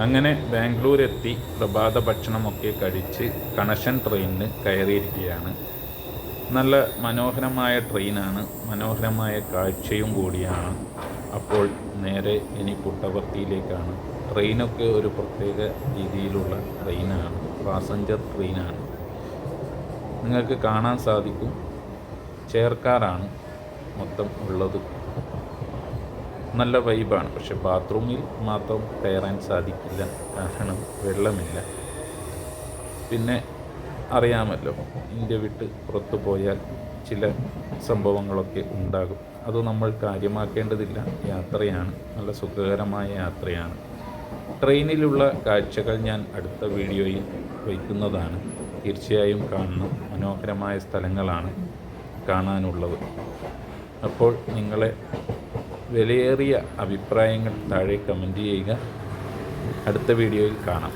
അങ്ങനെ ബാംഗ്ലൂർ എത്തി പ്രഭാത ഭക്ഷണമൊക്കെ കഴിച്ച് കണക്ഷൻ ട്രെയിനിന് കയറിയിരിക്കുകയാണ്. നല്ല മനോഹരമായ ട്രെയിനാണ്, മനോഹരമായ കാഴ്ചയും കൂടിയാണ്. അപ്പോൾ നേരെ ഇനി പുട്ടപർത്തിയിലേക്കാണ്. ട്രെയിനൊക്കെ ഒരു പ്രത്യേക രീതിയിലുള്ള ട്രെയിനാണ്, പാസഞ്ചർ ട്രെയിനാണ്. നിങ്ങൾക്ക് കാണാൻ സാധിക്കും, ചെയർക്കാറാണ് മൊത്തം ഉള്ളത്. നല്ല വൈബാണ്. പക്ഷെ ബാത്റൂമിൽ മാത്രം കയറാൻ സാധിക്കില്ല, കാരണം വെള്ളമില്ല. പിന്നെ അറിയാമല്ലോ, ഇന്ത്യ വിട്ട് പുറത്തു പോയാൽ ചില സംഭവങ്ങളൊക്കെ ഉണ്ടാകും. അത് നമ്മൾ കാര്യമാക്കേണ്ടതില്ല. യാത്രയാണ്, നല്ല സുഖകരമായ യാത്രയാണ്. ട്രെയിനിലുള്ള കാഴ്ചകൾ ഞാൻ അടുത്ത വീഡിയോയിൽ വയ്ക്കുന്നതാണ്. തീർച്ചയായും കാണണം. മനോഹരമായ സ്ഥലങ്ങളാണ് കാണാനുള്ളത്. അപ്പോൾ നിങ്ങളെ വിലയേറിയ അഭിപ്രായങ്ങൾ താഴെ കമൻറ്റ് ചെയ്യുക. അടുത്ത വീഡിയോയിൽ കാണാം.